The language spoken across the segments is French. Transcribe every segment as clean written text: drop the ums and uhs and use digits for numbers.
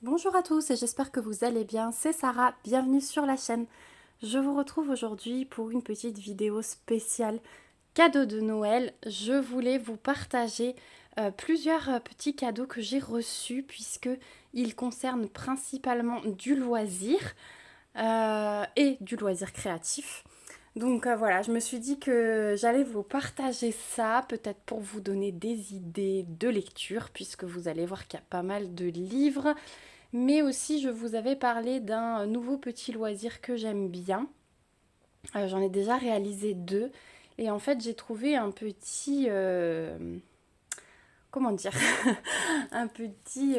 Bonjour à tous et j'espère que vous allez bien, c'est Sarah, bienvenue sur la chaîne. Je vous retrouve aujourd'hui pour une petite vidéo spéciale cadeau de Noël. Je voulais vous partager plusieurs petits cadeaux que j'ai reçus puisque ils concernent principalement du loisir et du loisir créatif. Donc voilà, je me suis dit que j'allais vous partager ça, peut-être pour vous donner des idées de lecture, puisque vous allez voir qu'il y a pas mal de livres. Mais aussi, je vous avais parlé d'un nouveau petit loisir que j'aime bien. J'en ai déjà réalisé deux. Et en fait, j'ai trouvé un petit... comment dire un petit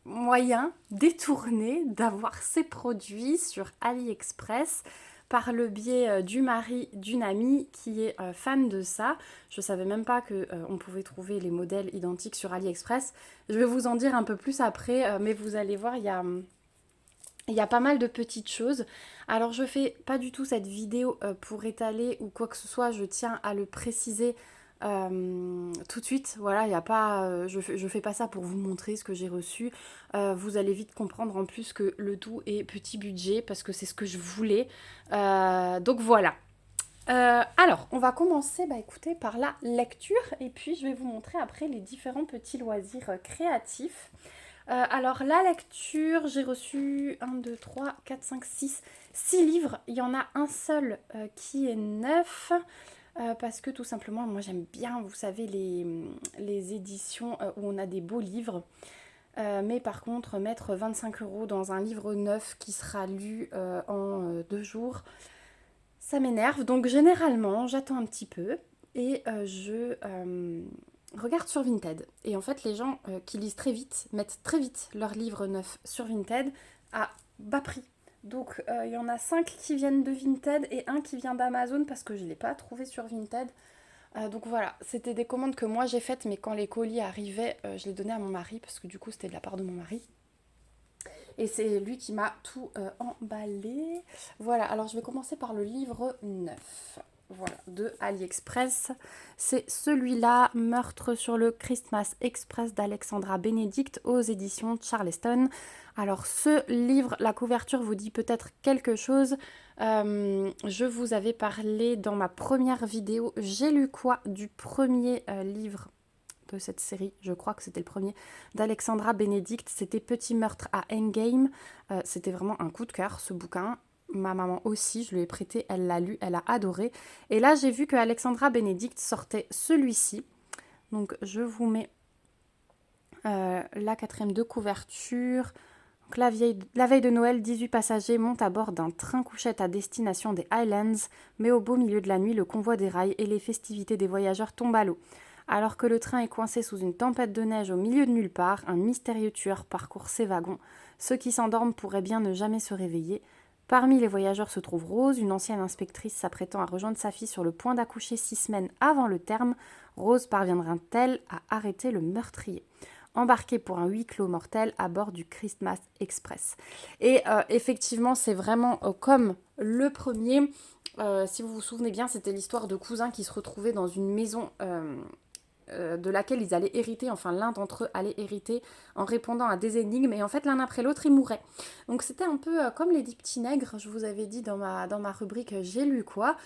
moyen détourné d'avoir ces produits sur AliExpress par le biais du mari d'une amie qui est fan de ça. Je savais même pas que on pouvait trouver les modèles identiques sur AliExpress. Je vais vous en dire un peu plus après, mais vous allez voir, il y a pas mal de petites choses. Alors je fais pas du tout cette vidéo pour étaler ou quoi que ce soit, je tiens à le préciser tout de suite. Voilà, il y a pas, je fais pas ça pour vous montrer ce que j'ai reçu. Vous allez vite comprendre en plus que le tout est petit budget parce que c'est ce que je voulais. Donc voilà. Alors, on va commencer écoutez, par la lecture et puis je vais vous montrer après les différents petits loisirs créatifs. Alors la lecture, j'ai reçu 1, 2, 3, 4, 5, 6, 6 livres. Il y en a un seul qui est neuf. Parce que tout simplement, moi j'aime bien, vous savez, les éditions où on a des beaux livres. Mais par contre, mettre 25 € dans un livre neuf qui sera lu en 2 jours, ça m'énerve. Donc généralement, j'attends un petit peu et je regarde sur Vinted. Et en fait, les gens qui lisent très vite mettent très vite leurs livres neufs sur Vinted à bas prix. Donc il y en a 5 qui viennent de Vinted et un qui vient d'Amazon parce que je ne l'ai pas trouvé sur Vinted. Donc voilà, c'était des commandes que moi j'ai faites, mais quand les colis arrivaient, je les donnais à mon mari parce que du coup c'était de la part de mon mari. Et c'est lui qui m'a tout emballé. Voilà, alors je vais commencer par le livre 9. Voilà, de AliExpress. C'est celui-là, Meurtre sur le Christmas Express d'Alexandra Benedict aux éditions Charleston. Alors ce livre, la couverture vous dit peut-être quelque chose. Je vous avais parlé dans ma première vidéo, j'ai lu quoi du premier livre de cette série, je crois que c'était le premier, d'Alexandra Benedict. C'était Petit meurtre à Endgame. C'était vraiment un coup de cœur, ce bouquin. Ma maman aussi, je lui ai prêté, elle l'a lu, elle a adoré. Et là, j'ai vu que Alexandra Benedict sortait celui-ci. Donc, je vous mets la quatrième de couverture. Donc, la veille de Noël, 18 passagers montent à bord d'un train-couchette à destination des Highlands. Mais au beau milieu de la nuit, le convoi déraille et les festivités des voyageurs tombent à l'eau. Alors que le train est coincé sous une tempête de neige au milieu de nulle part, un mystérieux tueur parcourt ses wagons. Ceux qui s'endorment pourraient bien ne jamais se réveiller. Parmi les voyageurs se trouve Rose, une ancienne inspectrice s'apprêtant à rejoindre sa fille sur le point d'accoucher 6 semaines avant le terme. Rose parviendra-t-elle à arrêter le meurtrier ? Embarquée pour un huis clos mortel à bord du Christmas Express. Et effectivement, c'est vraiment comme le premier. Si vous vous souvenez bien, c'était l'histoire de cousins qui se retrouvaient dans une maison de laquelle ils allaient hériter, enfin l'un d'entre eux allait hériter en répondant à des énigmes, et en fait l'un après l'autre ils mouraient. Donc c'était un peu comme les 10 petits nègres, je vous avais dit dans ma rubrique j'ai lu quoi.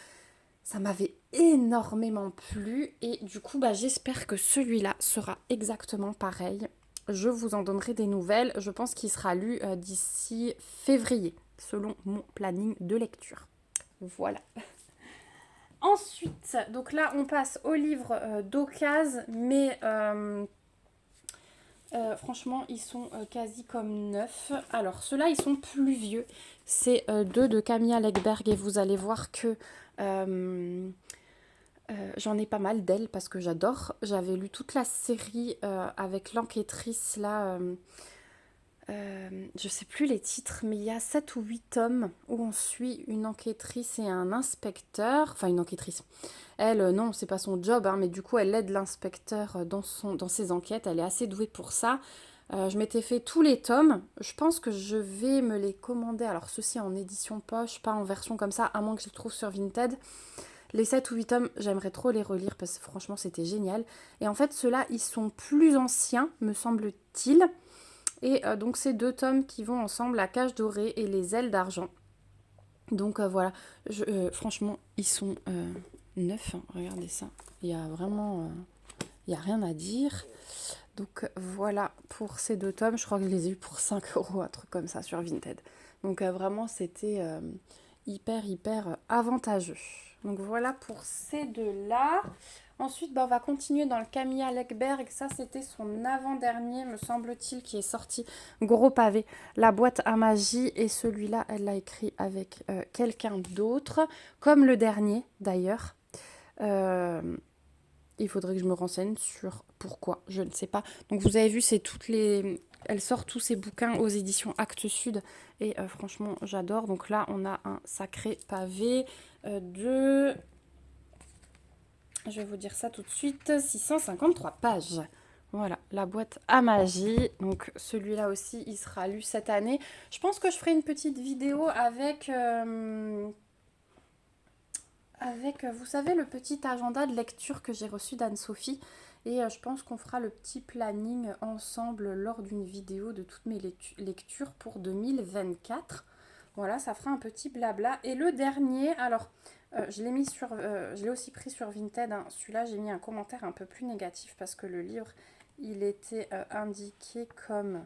Ça m'avait énormément plu et du coup j'espère que celui-là sera exactement pareil. Je vous en donnerai des nouvelles, je pense qu'il sera lu d'ici février, selon mon planning de lecture. Voilà. Ensuite, donc là on passe au livre d'occasion, mais franchement ils sont quasi comme neufs. Alors ceux-là ils sont plus vieux, c'est deux de Camilla Legberg et vous allez voir que j'en ai pas mal d'elle parce que j'adore. J'avais lu toute la série avec l'enquêtrice là. Je sais plus les titres, mais il y a 7 ou 8 tomes où on suit une enquêtrice et un inspecteur. Enfin, une enquêtrice. Elle, non, c'est pas son job, hein, mais du coup, elle aide l'inspecteur dans ses enquêtes. Elle est assez douée pour ça. Je m'étais fait tous les tomes. Je pense que je vais me les commander. Alors, ceux-ci en édition poche, pas en version comme ça, à moins que je les trouve sur Vinted. Les 7 ou 8 tomes, j'aimerais trop les relire parce que franchement, c'était génial. Et en fait, ceux-là, ils sont plus anciens, me semble-t-il. Et donc ces 2 tomes qui vont ensemble, La cage dorée et Les ailes d'argent. Donc voilà, franchement, ils sont neufs, hein. Regardez ça. Il y a vraiment, il y a rien à dire. Donc voilà pour ces 2 tomes. Je crois que je les ai eus pour 5 euros, un truc comme ça sur Vinted. Donc vraiment, c'était hyper avantageux. Donc voilà pour ces 2-là. Ensuite, on va continuer dans le Camilla Läckberg. Ça, c'était son avant-dernier, me semble-t-il, qui est sorti. Gros pavé, La boîte à magie. Et celui-là, elle l'a écrit avec quelqu'un d'autre. Comme le dernier, d'ailleurs. Il faudrait que je me renseigne sur pourquoi, je ne sais pas. Donc vous avez vu, c'est toutes les... Elle sort tous ses bouquins aux éditions Actes Sud. Et franchement, j'adore. Donc là, on a un sacré pavé de... Je vais vous dire ça tout de suite. 653 pages. Voilà, La boîte à magie. Donc celui-là aussi, il sera lu cette année. Je pense que je ferai une petite vidéo avec... vous savez, le petit agenda de lecture que j'ai reçu d'Anne-Sophie. Et je pense qu'on fera le petit planning ensemble lors d'une vidéo de toutes mes lectures pour 2024. Voilà, ça fera un petit blabla. Et le dernier, alors, je l'ai aussi pris sur Vinted, hein. Celui-là, j'ai mis un commentaire un peu plus négatif parce que le livre, il était indiqué comme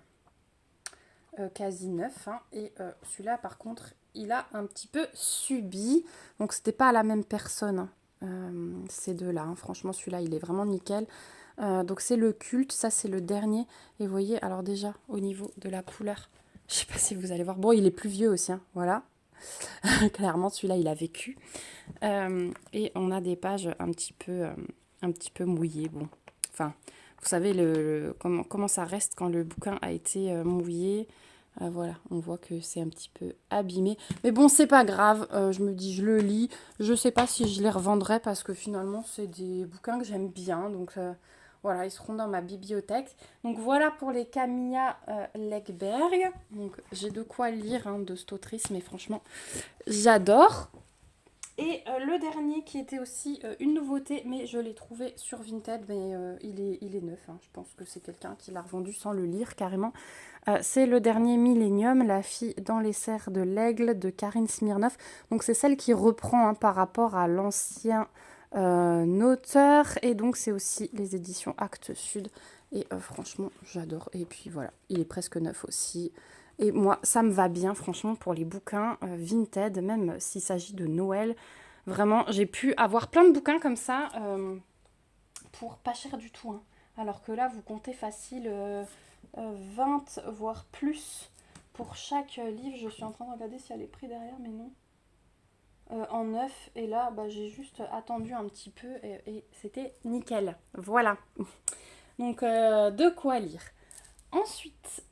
quasi neuf, hein. Et celui-là, par contre, il a un petit peu subi. Donc, c'était pas la même personne, hein, ces 2-là, hein. Franchement, celui-là, il est vraiment nickel. Donc, c'est le culte. Ça, c'est le dernier. Et vous voyez, alors déjà, au niveau de la couleur, je sais pas si vous allez voir. Bon, il est plus vieux aussi, hein. Voilà. Clairement, celui-là, il a vécu. Et on a des pages un petit peu mouillées. Bon, enfin, vous savez comment ça reste quand le bouquin a été mouillé. Voilà, on voit que c'est un petit peu abîmé. Mais bon, c'est pas grave. Je me dis, je le lis. Je sais pas si je les revendrai parce que finalement, c'est des bouquins que j'aime bien. Donc voilà, ils seront dans ma bibliothèque. Donc voilà pour les Camilla Läckberg. Donc j'ai de quoi lire, hein, de cette autrice, mais franchement, j'adore. Et le dernier qui était aussi une nouveauté, mais je l'ai trouvé sur Vinted, mais il est neuf, hein. Je pense que c'est quelqu'un qui l'a revendu sans le lire carrément. C'est le dernier Millennium, La fille dans les serres de l'aigle de Karine Smirnov. Donc c'est celle qui reprend, hein, par rapport à l'ancien auteur. Et donc c'est aussi les éditions Actes Sud. Et franchement, j'adore. Et puis voilà, il est presque neuf aussi. Et moi, ça me va bien, franchement, pour les bouquins Vinted, même s'il s'agit de Noël. Vraiment, j'ai pu avoir plein de bouquins comme ça pour pas cher du tout, hein. Alors que là, vous comptez facile 20, voire plus pour chaque livre. Je suis en train de regarder s'il y a les prix derrière, mais non. En neuf. Et là, bah, j'ai juste attendu un petit peu et c'était nickel. Voilà. Donc, de quoi lire. Ensuite,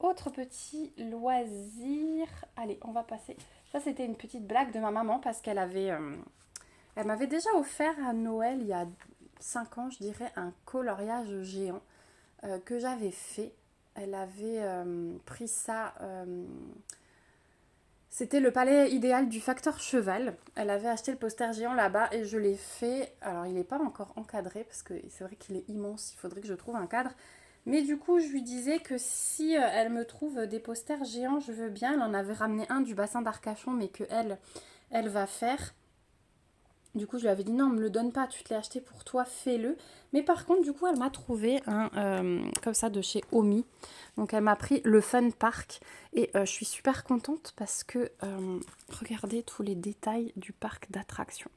autre petit loisir. Allez, on va passer. Ça, c'était une petite blague de ma maman parce qu'elle elle m'avait déjà offert à Noël, il y a 5 ans, je dirais, un coloriage géant que j'avais fait. Elle avait pris ça. C'était le palais idéal du facteur cheval. Elle avait acheté le poster géant là-bas et je l'ai fait. Alors, il n'est pas encore encadré parce que c'est vrai qu'il est immense. Il faudrait que je trouve un cadre. Mais du coup, je lui disais que si elle me trouve des posters géants, je veux bien. Elle en avait ramené un du bassin d'Arcachon, mais que elle va faire. Du coup, je lui avais dit non, me le donne pas, tu te l'as acheté pour toi, fais-le. Mais par contre, du coup, elle m'a trouvé un comme ça de chez Omi. Donc, elle m'a pris le Fun Park et je suis super contente parce que regardez tous les détails du parc d'attractions.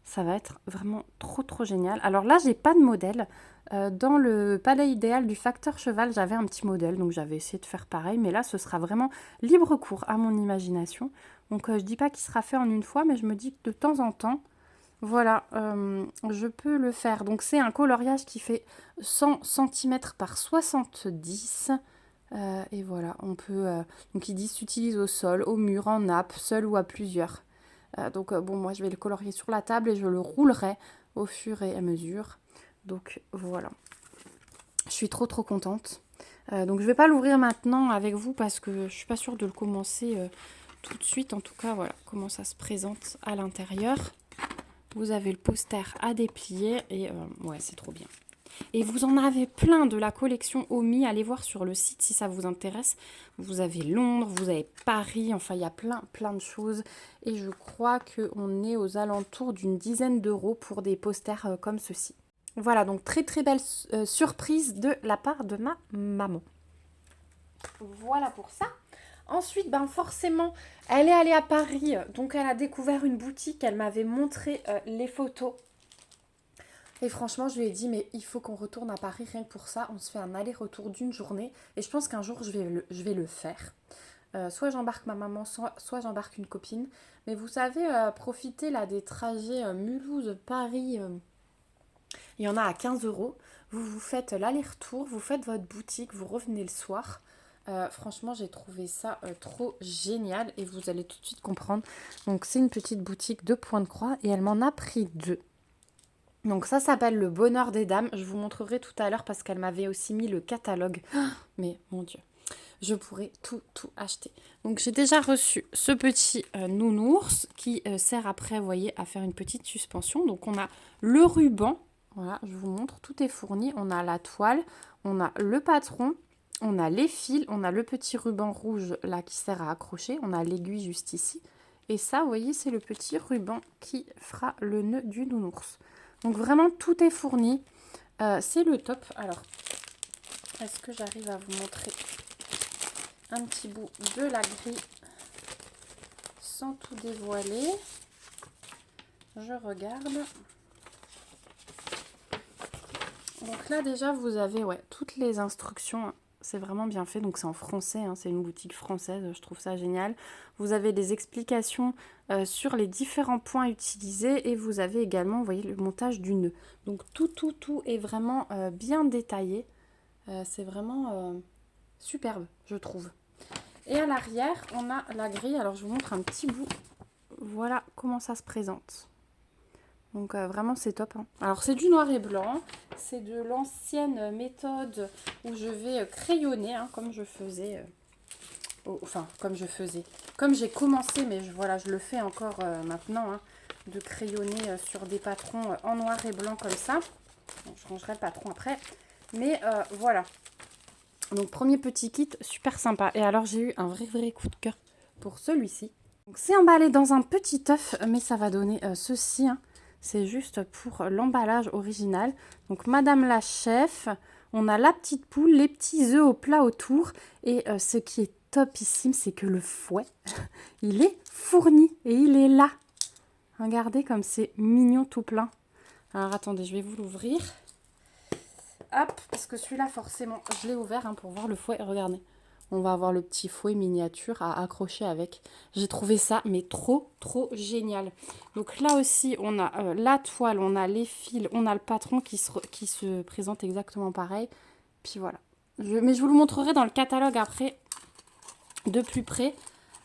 Ça va être vraiment trop génial. Alors là, j'ai pas de modèle. Dans le palais idéal du facteur cheval, j'avais un petit modèle, donc j'avais essayé de faire pareil. Mais là, ce sera vraiment libre cours à mon imagination. Donc je dis pas qu'il sera fait en une fois, mais je me dis que de temps en temps, voilà, je peux le faire. Donc c'est un coloriage qui fait 100 cm par 70. Et voilà, on peut... donc ils disent s'utilise au sol, au mur, en nappe, seul ou à plusieurs. Donc bon, moi je vais le colorier sur la table et je le roulerai au fur et à mesure. Donc voilà. Je suis trop contente. Donc je vais pas l'ouvrir maintenant avec vous parce que je suis pas sûre de le commencer tout de suite. En tout cas, voilà comment ça se présente à l'intérieur. Vous avez le poster à déplier et ouais, c'est trop bien. Et vous en avez plein de la collection Omi. Allez voir sur le site si ça vous intéresse. Vous avez Londres, vous avez Paris. Enfin, il y a plein de choses. Et je crois qu'on est aux alentours d'une dizaine d'euros pour des posters comme ceci. Voilà, donc très belle surprise de la part de ma maman. Voilà pour ça. Ensuite, ben forcément, elle est allée à Paris, donc elle a découvert une boutique, elle m'avait montré les photos. Et franchement, je lui ai dit, mais il faut qu'on retourne à Paris, rien que pour ça. On se fait un aller-retour d'une journée. Et je pense qu'un jour, je vais le faire. Soit j'embarque ma maman, soit j'embarque une copine. Mais vous savez, profiter là des trajets Mulhouse-Paris, il y en a à 15 euros. Vous faites l'aller-retour, vous faites votre boutique, vous revenez le soir. Franchement, j'ai trouvé ça trop génial et vous allez tout de suite comprendre. Donc, c'est une petite boutique de Pointe-Croix et elle m'en a pris 2. Donc, ça s'appelle le Bonheur des Dames. Je vous montrerai tout à l'heure parce qu'elle m'avait aussi mis le catalogue. Mais mon Dieu, je pourrais tout acheter. Donc, j'ai déjà reçu ce petit nounours qui sert après, vous voyez, à faire une petite suspension. Donc, on a le ruban. Voilà, je vous montre, tout est fourni. On a la toile, on a le patron. On a les fils, on a le petit ruban rouge là qui sert à accrocher, on a l'aiguille juste ici. Et ça, vous voyez, c'est le petit ruban qui fera le nœud du nounours. Donc vraiment, tout est fourni. C'est le top. Alors, est-ce que j'arrive à vous montrer un petit bout de la grille sans tout dévoiler? Je regarde. Donc là, déjà, vous avez toutes les instructions. C'est vraiment bien fait, donc c'est en français, hein, c'est une boutique française, je trouve ça génial. Vous avez des explications sur les différents points utilisés et vous avez également, vous voyez, le montage du nœud. Donc tout est vraiment bien détaillé. C'est vraiment superbe, je trouve. Et à l'arrière, on a la grille. Alors je vous montre un petit bout. Voilà comment ça se présente. Donc vraiment c'est top. Hein. Alors c'est du noir et blanc, c'est de l'ancienne méthode où je vais crayonner, hein, comme je faisais, comme j'ai commencé, mais je le fais encore maintenant, hein, de crayonner sur des patrons en noir et blanc comme ça. Bon, je rangerai le patron après, mais voilà. Donc premier petit kit, super sympa. Et alors j'ai eu un vrai coup de cœur pour celui-ci. Donc c'est emballé dans un petit œuf, mais ça va donner ceci, hein. C'est juste pour l'emballage original. Donc, Madame la chef, on a la petite poule, les petits œufs au plat autour. Et ce qui est topissime, c'est que le fouet, il est fourni et il est là. Regardez comme c'est mignon tout plein. Alors, attendez, je vais vous l'ouvrir. Hop, parce que celui-là, forcément, je l'ai ouvert hein, pour voir le fouet. Regardez. On va avoir le petit fouet miniature à accrocher avec. J'ai trouvé ça, mais trop génial. Donc là aussi, on a la toile, on a les fils, on a le patron qui se présente exactement pareil. Puis voilà. Mais je vous le montrerai dans le catalogue après, de plus près.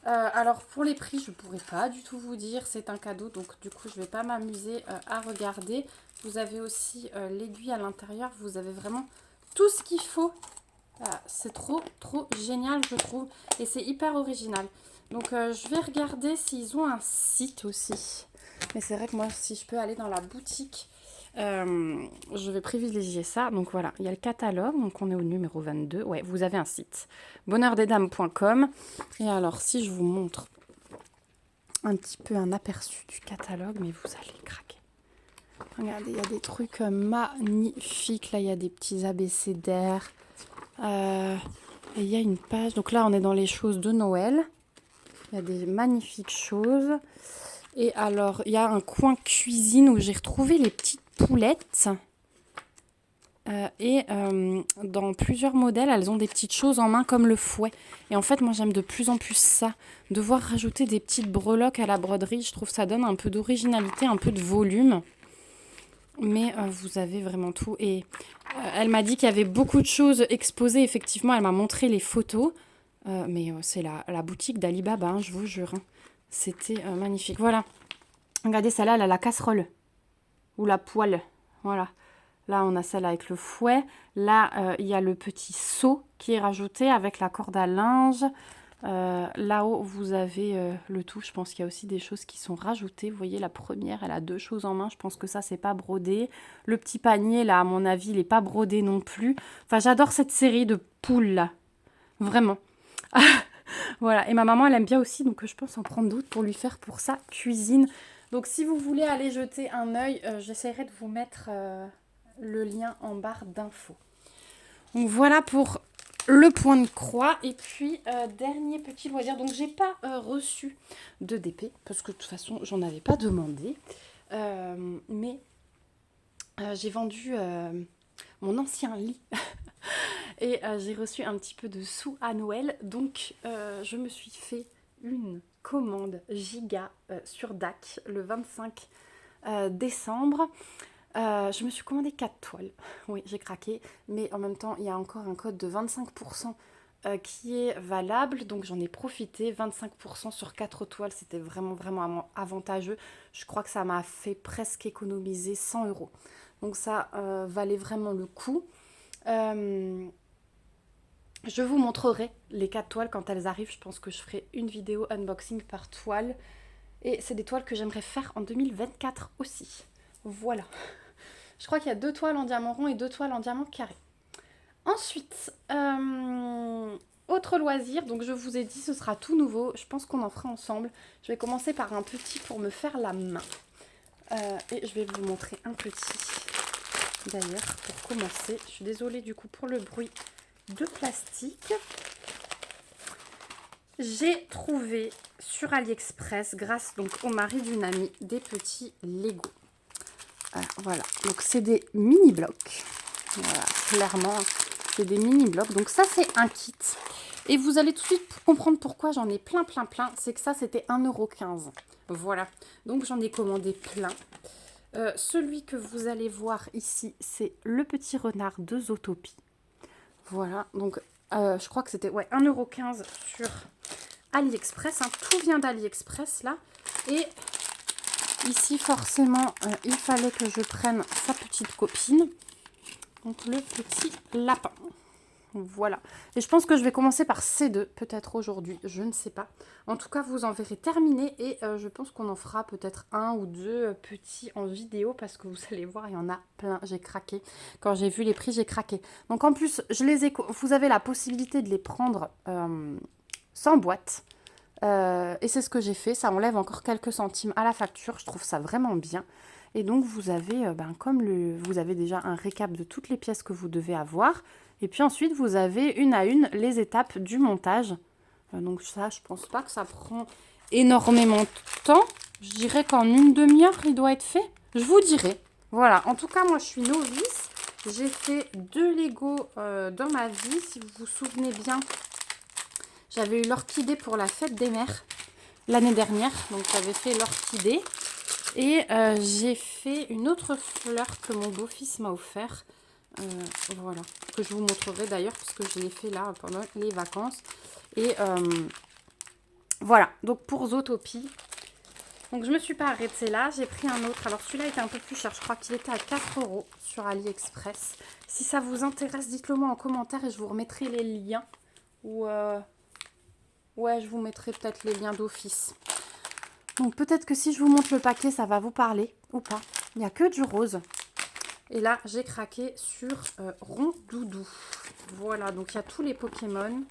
Alors pour les prix, je ne pourrais pas du tout vous dire. C'est un cadeau, donc du coup, je ne vais pas m'amuser à regarder. Vous avez aussi l'aiguille à l'intérieur. Vous avez vraiment tout ce qu'il faut. C'est trop génial, je trouve. Et c'est hyper original. Donc, je vais regarder s'ils ont un site aussi. Mais c'est vrai que moi, si je peux aller dans la boutique, je vais privilégier ça. Donc, voilà, il y a le catalogue. Donc, on est au numéro 22. Ouais, vous avez un site. bonheurdesdames.com. Et alors, si je vous montre un petit peu un aperçu du catalogue, mais vous allez craquer. Regardez, il y a des trucs magnifiques. Là, il y a des petits abécédaires. Et il y a une page, donc là on est dans les choses de Noël, il y a des magnifiques choses, et alors il y a un coin cuisine où j'ai retrouvé les petites poulettes, et dans plusieurs modèles elles ont des petites choses en main comme le fouet, et en fait moi j'aime de plus en plus ça, devoir rajouter des petites breloques à la broderie, je trouve que ça donne un peu d'originalité, un peu de volume. Mais vous avez vraiment tout. Et elle m'a dit qu'il y avait beaucoup de choses exposées. Effectivement, elle m'a montré les photos. Mais c'est la boutique d'Alibaba, hein, je vous jure. Hein. C'était magnifique. Voilà. Regardez, celle-là, elle a la casserole. Ou la poêle. Voilà. Là, on a celle avec le fouet. Là, il y a le petit seau qui est rajouté avec la corde à linge. Là-haut, vous avez le tout. Je pense qu'il y a aussi des choses qui sont rajoutées. Vous voyez, la première, elle a 2 choses en main. Je pense que ça, c'est pas brodé. Le petit panier, là, à mon avis, il n'est pas brodé non plus. Enfin, j'adore cette série de poules, là. Vraiment. Voilà. Et ma maman, elle aime bien aussi. Donc, je pense en prendre d'autres pour lui faire pour sa cuisine. Donc, si vous voulez aller jeter un œil, j'essaierai de vous mettre le lien en barre d'infos. Donc, voilà pour le point de croix. Et puis, dernier petit loisir. Donc, j'ai pas reçu de DP parce que de toute façon, j'en avais pas demandé. Mais j'ai vendu mon ancien lit et j'ai reçu un petit peu de sous à Noël. Donc, je me suis fait une commande giga sur DAC le 25 décembre. Je me suis commandé 4 toiles. Oui, j'ai craqué. Mais en même temps, il y a encore un code de 25% qui est valable. Donc, j'en ai profité. 25% sur 4 toiles, c'était vraiment, vraiment avantageux. Je crois que ça m'a fait presque économiser 100 €. Donc, ça valait vraiment le coup. Je vous montrerai les 4 toiles quand elles arrivent. Je pense que je ferai une vidéo unboxing par toile. Et c'est des toiles que j'aimerais faire en 2024 aussi. Voilà. Je crois qu'il y a 2 toiles en diamant rond et 2 toiles en diamant carré. Ensuite, autre loisir, donc je vous ai dit ce sera tout nouveau. Je pense qu'on en fera ensemble. Je vais commencer par un petit pour me faire la main. Et je vais vous montrer un petit d'ailleurs pour commencer. Je suis désolée du coup pour le bruit de plastique. J'ai trouvé sur AliExpress, grâce donc au mari d'une amie, des petits Lego. Voilà, donc c'est des mini-blocs. Voilà, clairement, c'est des mini-blocs. Donc ça, c'est un kit. Et vous allez tout de suite comprendre pourquoi j'en ai plein. C'est que ça, c'était 1,15 €. Voilà, donc j'en ai commandé plein. Celui que vous allez voir ici, c'est le petit renard de Zootopie. Voilà, donc je crois que c'était 1,15 € sur AliExpress. Hein. Tout vient d'AliExpress là. Et ici, forcément, il fallait que je prenne sa petite copine. Donc, le petit lapin. Voilà. Et je pense que je vais commencer par ces deux, peut-être aujourd'hui. Je ne sais pas. En tout cas, vous en verrez terminer. Et je pense qu'on en fera peut-être 1 ou 2 petits en vidéo. Parce que vous allez voir, il y en a plein. J'ai craqué. Quand j'ai vu les prix, j'ai craqué. Donc, en plus, vous avez la possibilité de les prendre sans boîte. Et c'est ce que j'ai fait, ça enlève encore quelques centimes à la facture, je trouve ça vraiment bien. Et donc vous avez, vous avez déjà un récap de toutes les pièces que vous devez avoir. Et puis ensuite vous avez une à une les étapes du montage. Donc ça, je pense pas que ça prend énormément de temps. Je dirais qu'en une demi-heure, il doit être fait. Je vous dirai. Voilà, en tout cas, moi je suis novice. J'ai fait 2 Lego dans ma vie, si vous vous souvenez bien. J'avais eu l'orchidée pour la fête des mères l'année dernière. Donc, j'avais fait l'orchidée. Et j'ai fait une autre fleur que mon beau-fils m'a offert. Voilà. Que je vous montrerai d'ailleurs parce que je l'ai fait là pendant les vacances. Et voilà. Donc, pour Zootopie. Donc, je ne me suis pas arrêtée là. J'ai pris un autre. Alors, celui-là était un peu plus cher. Je crois qu'il était à 4 € sur AliExpress. Si ça vous intéresse, dites-le moi en commentaire et je vous remettrai les liens. Ou... ouais, je vous mettrai peut-être les liens d'office. Donc peut-être que si je vous montre le paquet, ça va vous parler ou pas. Il n'y a que du rose. Et là, j'ai craqué sur Rondoudou. Voilà, donc il y a tous les Pokémon.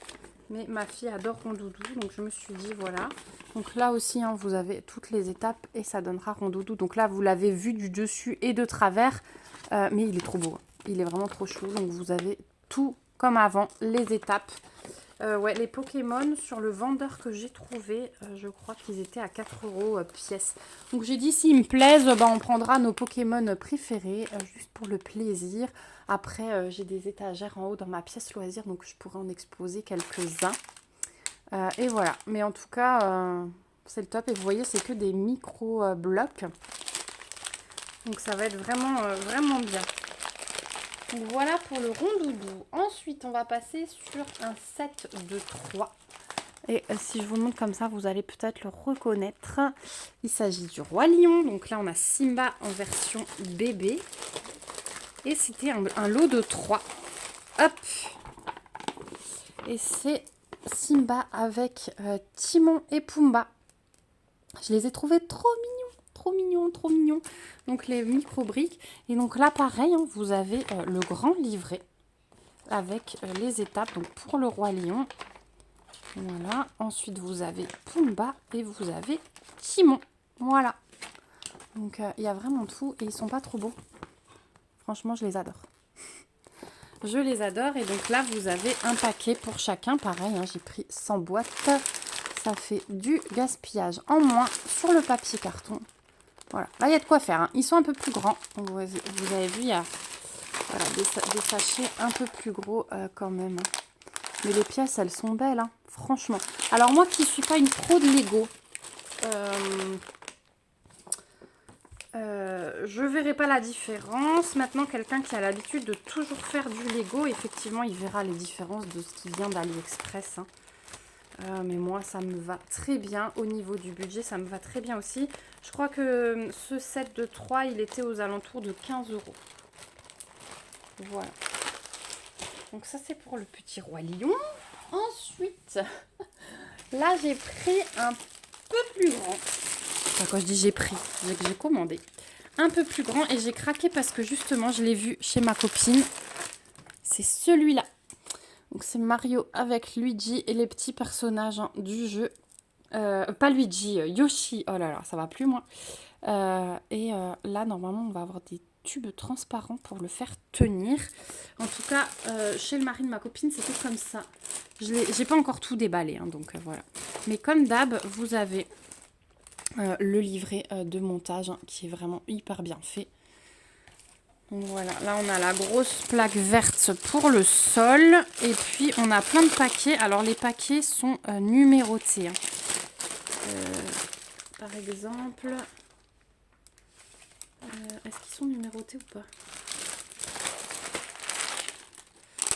Mais ma fille adore Rondoudou, donc je me suis dit, voilà. Donc là aussi, hein, vous avez toutes les étapes et ça donnera Rondoudou. Donc là, vous l'avez vu du dessus et de travers. Mais il est trop beau. Il est vraiment trop chou. Donc vous avez tout comme avant, les étapes. Ouais, les Pokémon, sur le vendeur que j'ai trouvé, je crois qu'ils étaient à 4 € pièce. Donc j'ai dit, s'ils me plaisent, on prendra nos Pokémon préférés, juste pour le plaisir. Après, j'ai des étagères en haut dans ma pièce loisir, donc je pourrais en exposer quelques-uns. Et voilà, mais en tout cas, c'est le top. Et vous voyez, c'est que des micro-blocs. Donc ça va être vraiment, vraiment bien. Donc voilà pour le Rondoudou. Ensuite, on va passer sur un set de 3. Et si je vous montre comme ça, vous allez peut-être le reconnaître. Il s'agit du Roi Lion. Donc là, on a Simba en version bébé. Et c'était un lot de 3. Hop. Et c'est Simba avec Timon et Pumba. Je les ai trouvés trop mignons, trop mignons, trop mignons. Donc les micro-briques. Et donc là, pareil, hein, vous avez le grand livret avec les étapes. Donc pour le roi lion. Voilà. Ensuite, vous avez Pumba et vous avez Timon. Voilà. Donc il y a vraiment tout et ils sont pas trop beaux. Franchement, je les adore. Je les adore. Et donc là, vous avez un paquet pour chacun. Pareil, hein, j'ai pris 100 boîtes. Ça fait du gaspillage en moins sur le papier carton. Voilà. Là, il y a de quoi faire. Hein. Ils sont un peu plus grands. Vous avez vu, il y a voilà, des sachets un peu plus gros quand même. Mais les pièces, elles sont belles. Hein, franchement. Alors moi qui ne suis pas une pro de Lego, je ne verrai pas la différence. Maintenant, quelqu'un qui a l'habitude de toujours faire du Lego, effectivement, il verra les différences de ce qui vient d'AliExpress. Hein. Mais moi, ça me va très bien. Au niveau du budget, ça me va très bien aussi. Je crois que ce set de 3, il était aux alentours de 15 €. Voilà. Donc ça, c'est pour le petit roi lion. Ensuite, là, j'ai pris un peu plus grand. Enfin, quand je dis j'ai pris, c'est que j'ai commandé. Un peu plus grand et j'ai craqué parce que justement, je l'ai vu chez ma copine. C'est celui-là. Donc c'est Mario avec Luigi et les petits personnages hein, du jeu. Pas Luigi, Yoshi. Oh là là, ça va plus moi. Là, normalement, on va avoir des tubes transparents pour le faire tenir. En tout cas, chez le mari de ma copine, c'était comme ça. J'ai pas encore tout déballé, hein, donc voilà. Mais comme d'hab, vous avez le livret de montage hein, qui est vraiment hyper bien fait. Donc voilà, là on a la grosse plaque verte pour le sol. Et puis on a plein de paquets. Alors les paquets sont numérotés. Hein. Par exemple, est-ce qu'ils sont numérotés ou pas?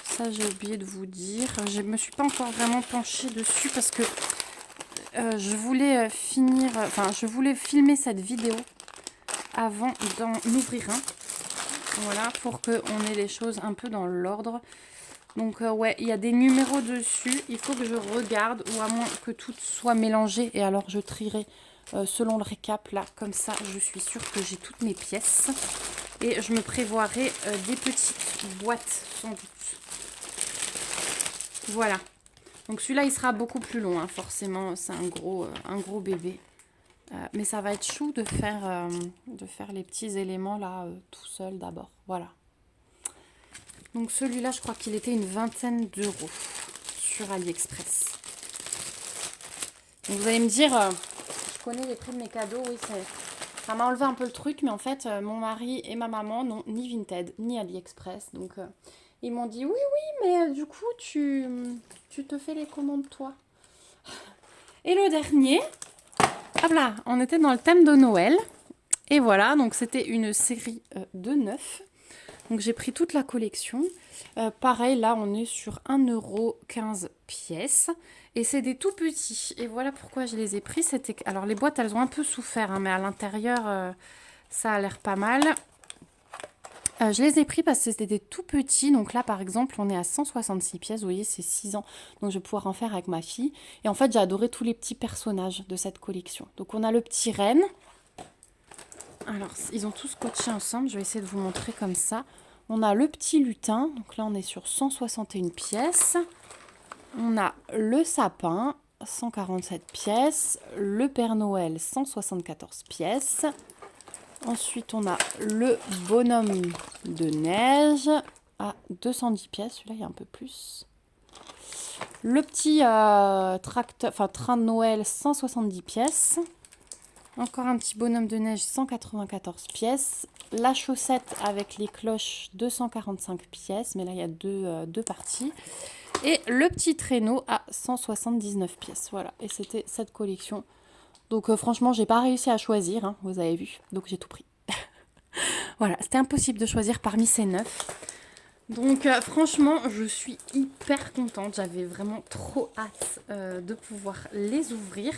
Ça j'ai oublié de vous dire. Je ne me suis pas encore vraiment penchée dessus parce que je voulais je voulais filmer cette vidéo avant d'en ouvrir un. Voilà, pour qu'on ait les choses un peu dans l'ordre. Donc ouais, il y a des numéros dessus. Il faut que je regarde, ou à moins que tout soit mélangé. Et alors je trierai selon le récap là. Comme ça, je suis sûre que j'ai toutes mes pièces. Et je me prévoirai des petites boîtes sans doute. Voilà. Donc celui-là, il sera beaucoup plus long, hein, forcément. C'est un gros bébé. Mais ça va être chou de faire les petits éléments là tout seul d'abord. Voilà. Donc celui-là, je crois qu'il était une vingtaine d'euros sur AliExpress. Donc vous allez me dire, je connais les prix de mes cadeaux, oui, ça m'a enlevé un peu le truc, mais en fait, mon mari et ma maman n'ont ni Vinted, ni AliExpress. Donc ils m'ont dit, oui, mais du coup, tu te fais les commandes toi. Et le dernier, hop là, on était dans le thème de Noël. Et voilà, donc c'était une série de 9. Donc j'ai pris toute la collection. Pareil, là on est sur 1,15 € pièce. Et c'est des tout petits. Et voilà pourquoi je les ai pris. Alors les boîtes, elles ont un peu souffert, hein, mais à l'intérieur, ça a l'air pas mal. Je les ai pris parce que c'était des tout petits. Donc là, par exemple, on est à 166 pièces. Vous voyez, c'est 6 ans. Donc je vais pouvoir en faire avec ma fille. Et en fait, j'ai adoré tous les petits personnages de cette collection. Donc on a le petit renne. Alors, ils ont tous scotché ensemble. Je vais essayer de vous montrer comme ça. On a le petit lutin. Donc là, on est sur 161 pièces. On a le sapin, 147 pièces. Le Père Noël, 174 pièces. Ensuite, on a le bonhomme de neige à 210 pièces. Celui-là, il y a un peu plus. Le petit train de Noël, 170 pièces. Encore un petit bonhomme de neige, 194 pièces. La chaussette avec les cloches, 245 pièces. Mais là, il y a deux parties. Et le petit traîneau à 179 pièces. Voilà, et c'était cette collection. Donc franchement, j'ai pas réussi à choisir, hein, vous avez vu. Donc j'ai tout pris. Voilà, c'était impossible de choisir parmi ces 9. Donc franchement, je suis hyper contente. J'avais vraiment trop hâte de pouvoir les ouvrir.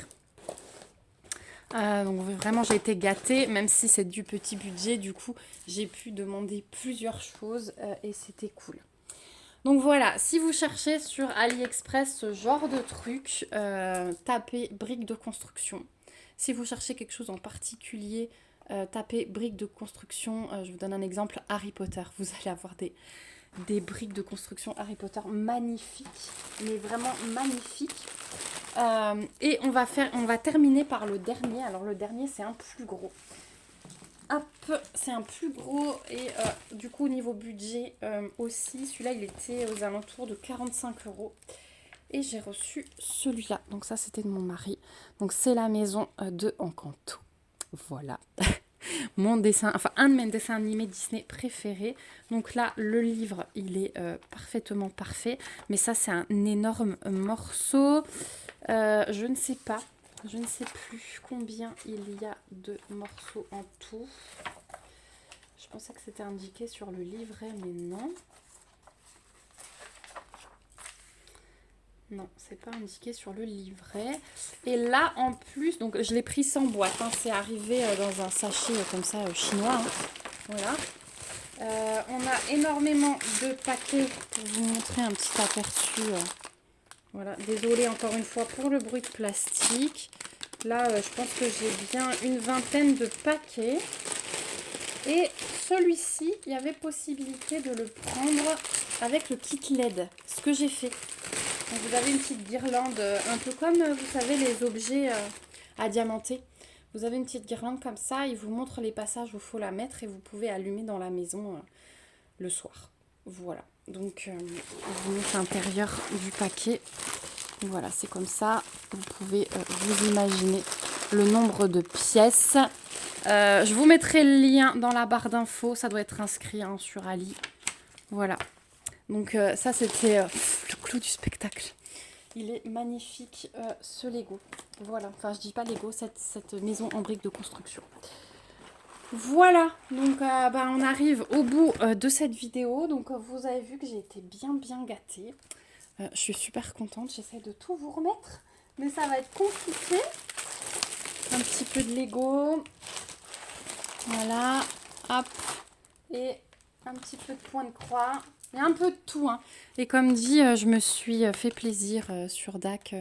Donc vraiment, j'ai été gâtée, même si c'est du petit budget. Du coup, j'ai pu demander plusieurs choses et c'était cool. Donc voilà, si vous cherchez sur AliExpress ce genre de truc, tapez briques de construction. Si vous cherchez quelque chose en particulier, tapez briques de construction. Je vous donne un exemple, Harry Potter. Vous allez avoir des briques de construction Harry Potter magnifiques, mais vraiment magnifiques. Et on va terminer par le dernier. Alors le dernier, c'est un plus gros. C'est un plus gros et du coup au niveau budget aussi, celui-là il était aux alentours de 45 € et j'ai reçu celui-là. Donc ça c'était de mon mari. Donc c'est la maison de Encanto. Voilà. Un de mes dessins animés Disney préférés. Donc là, le livre, il est parfaitement parfait. Mais ça, c'est un énorme morceau. Je ne sais pas. Je ne sais plus combien il y a de morceaux en tout. Je pensais que c'était indiqué sur le livret, mais non. Non, c'est pas indiqué sur le livret. Et là, en plus, donc je l'ai pris sans boîte. Hein, c'est arrivé dans un sachet comme ça chinois. Hein. Voilà. On a énormément de paquets pour vous montrer un petit aperçu. Voilà, désolée encore une fois pour le bruit de plastique. Là, je pense que j'ai bien une vingtaine de paquets. Et celui-ci, il y avait possibilité de le prendre avec le kit LED. Ce que j'ai fait. Donc, vous avez une petite guirlande, un peu comme, vous savez, les objets à diamanter. Vous avez une petite guirlande comme ça, il vous montre les passages où il faut la mettre et vous pouvez allumer dans la maison le soir. Voilà, donc je vous montre l'intérieur du paquet. Voilà, c'est comme ça. Vous pouvez vous imaginer le nombre de pièces. Je vous mettrai le lien dans la barre d'infos, ça doit être inscrit hein, sur Ali. Voilà, donc ça c'était le clou du spectacle. Il est magnifique ce Lego. Voilà, enfin je dis pas Lego, cette maison en briques de construction. Voilà, donc on arrive au bout de cette vidéo. Donc vous avez vu que j'ai été bien gâtée. Je suis super contente, j'essaie de tout vous remettre. Mais ça va être compliqué. Un petit peu de Lego. Voilà, hop. Et un petit peu de point de croix. Il y a un peu de tout. Hein. Et comme dit, je me suis fait plaisir sur DAC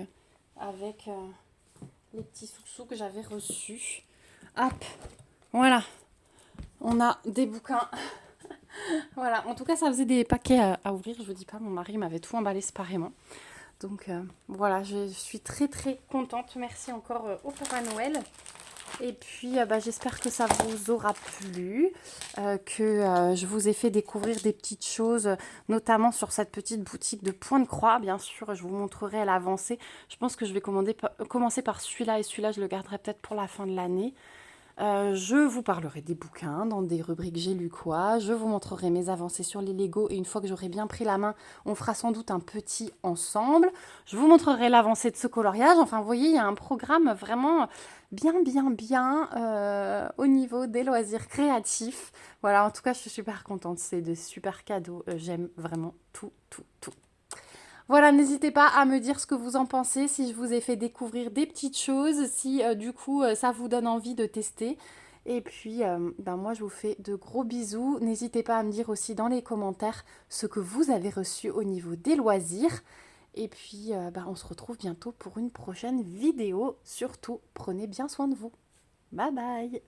avec les petits sous-sous que j'avais reçus. Hop, voilà. On a des bouquins. Voilà, en tout cas, ça faisait des paquets à ouvrir. Je vous dis pas, mon mari m'avait tout emballé séparément. Donc voilà, je suis très contente. Merci encore au Papa Noël. Et puis, j'espère que ça vous aura plu, que je vous ai fait découvrir des petites choses, notamment sur cette petite boutique de Point de Croix. Bien sûr, je vous montrerai à l'avancée. Je pense que je vais commencer par celui-là et celui-là, je le garderai peut-être pour la fin de l'année. Je vous parlerai des bouquins dans des rubriques J'ai lu quoi. Je vous montrerai mes avancées sur les Lego et une fois que j'aurai bien pris la main, on fera sans doute un petit ensemble. Je vous montrerai l'avancée de ce coloriage. Enfin, vous voyez, il y a un programme vraiment bien au niveau des loisirs créatifs. Voilà, en tout cas, je suis super contente. C'est de super cadeaux. J'aime vraiment tout. Voilà, n'hésitez pas à me dire ce que vous en pensez, si je vous ai fait découvrir des petites choses, si du coup ça vous donne envie de tester. Et puis, moi je vous fais de gros bisous. N'hésitez pas à me dire aussi dans les commentaires ce que vous avez reçu au niveau des loisirs. Et puis, on se retrouve bientôt pour une prochaine vidéo. Surtout, prenez bien soin de vous. Bye bye!